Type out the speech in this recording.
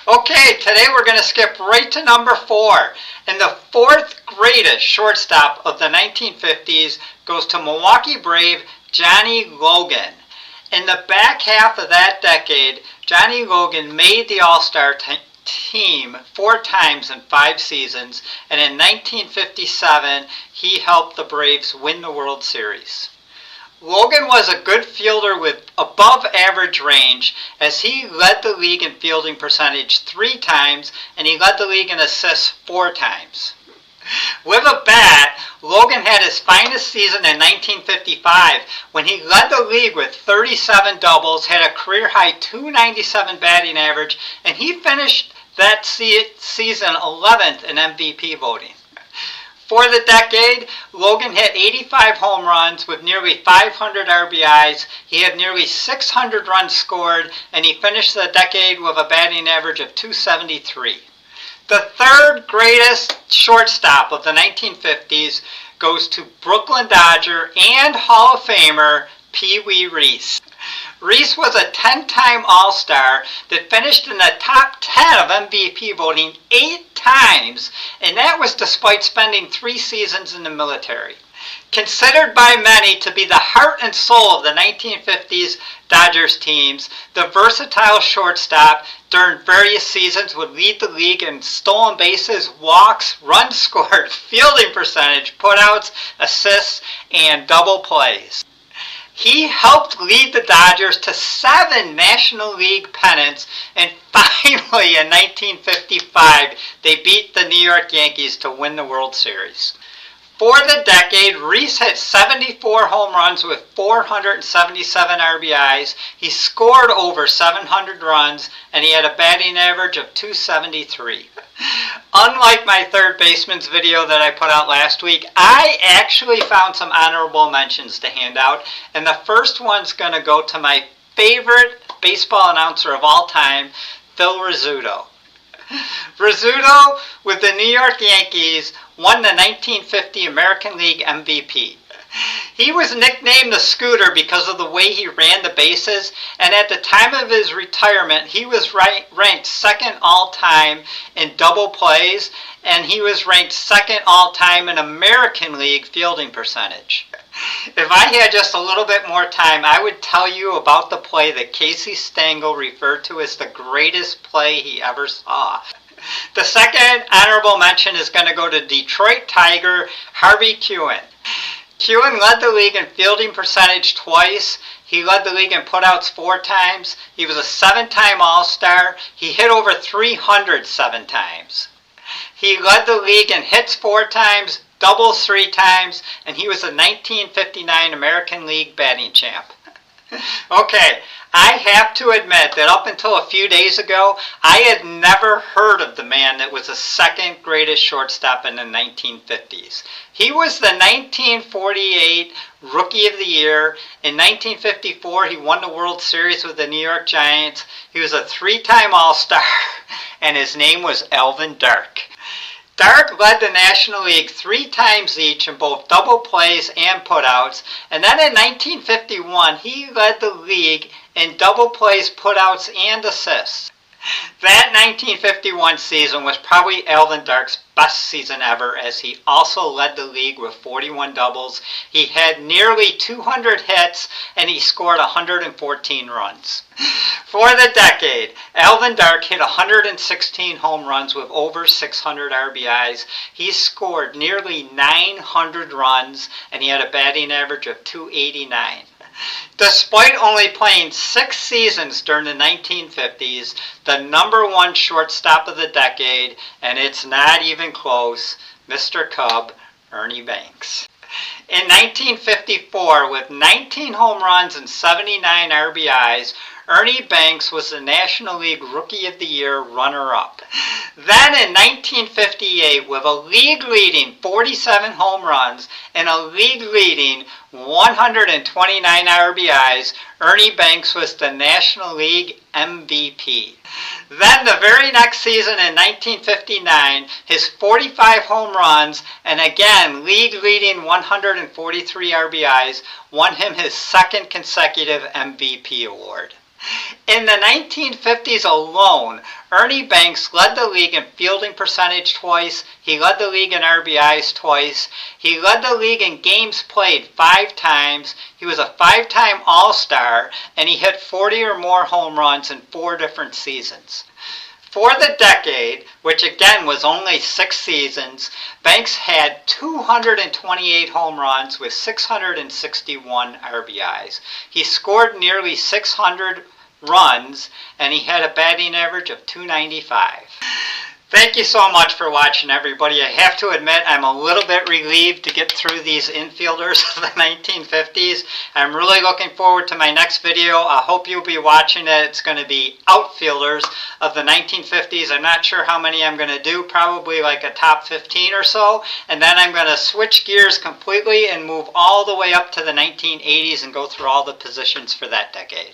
Okay, today we're going to skip right to number 4. And the fourth greatest shortstop of the 1950s goes to Milwaukee Brave Johnny Logan. In the back half of that decade, Johnny Logan made the All-Star team 4 times in 5 seasons, and in 1957 he helped the Braves win the World Series. Logan was a good fielder with above average range, as he led the league in fielding percentage 3 times and he led the league in assists 4 times. With a bat, Logan had his finest season in 1955 when he led the league with 37 doubles, had a career-high .297 batting average, and he finished that season 11th in MVP voting. For the decade, Logan hit 85 home runs with nearly 500 RBIs. He had nearly 600 runs scored, and he finished the decade with a batting average of .273. The third greatest shortstop of the 1950s goes to Brooklyn Dodger and Hall of Famer Pee Wee Reese. Reese was a 10-time All-Star that finished in the top 10 of MVP voting 8 times, and that was despite spending 3 seasons in the military. Considered by many to be the heart and soul of the 1950s Dodgers teams, the versatile shortstop during various seasons would lead the league in stolen bases, walks, runs scored, fielding percentage, putouts, assists, and double plays. He helped lead the Dodgers to 7 National League pennants, and finally in 1955 they beat the New York Yankees to win the World Series. For the decade, Reese hit 74 home runs with 477 RBIs. He scored over 700 runs, and he had a batting average of .273. Unlike my third baseman's video that I put out last week, I actually found some honorable mentions to hand out, and the first one's going to go to my favorite baseball announcer of all time, Phil Rizzuto. Rizzuto, with the New York Yankees, won the 1950 American League MVP. He was nicknamed the Scooter because of the way he ran the bases, and at the time of his retirement, he was ranked second all-time in double plays, and he was ranked second all-time in American League fielding percentage. If I had just a little bit more time, I would tell you about the play that Casey Stengel referred to as the greatest play he ever saw. The second honorable mention is going to go to Detroit Tiger Harvey Kuenn. Kuenn led the league in fielding percentage twice. He led the league in putouts 4 times. He was a 7-time All-Star. He hit over 300 7 times. He led the league in hits 4 times, doubles 3 times, and he was a 1959 American League batting champ. Okay, I have to admit that up until a few days ago, I had never heard of the man that was the second greatest shortstop in the 1950s. He was the 1948 Rookie of the Year. In 1954, he won the World Series with the New York Giants. He was a 3-time All-Star, and his name was Alvin Dark. Dark led the National League 3 times each in both double plays and putouts, and then in 1951 he led the league in double plays, putouts, and assists. That 1951 season was probably Alvin Dark's best season ever, as he also led the league with 41 doubles. He had nearly 200 hits, and he scored 114 runs. For the decade, Alvin Dark hit 116 home runs with over 600 RBIs. He scored nearly 900 runs, and he had a batting average of .289. Despite only playing 6 seasons during the 1950s, the number 1 shortstop of the decade, and it's not even close, Mr. Cub, Ernie Banks. In 1954, with 19 home runs and 79 RBIs, Ernie Banks was the National League Rookie of the Year runner-up. Then in 1958, with a league-leading 47 home runs and a league-leading 129 RBIs, Ernie Banks was the National League MVP. Then the very next season in 1959, his 45 home runs and again league-leading 143 RBIs won him his 2nd consecutive MVP award. In the 1950s alone, Ernie Banks led the league in fielding percentage twice. He led the league in RBIs twice. He led the league in games played 5 times. He was a 5-time All-Star, and he hit 40 or more home runs in 4 different seasons. For the decade, which again was only 6 seasons, Banks had 228 home runs with 661 RBIs. He scored nearly 600 runs, and he had a batting average of .295. Thank you so much for watching, everybody. I have to admit I'm a little bit relieved to get through these infielders of the 1950s. I'm really looking forward to my next video. I hope you'll be watching it. It's going to be outfielders of the 1950s. I'm not sure how many I'm going to do, probably like a top 15 or so. And then I'm going to switch gears completely and move all the way up to the 1980s and go through all the positions for that decade.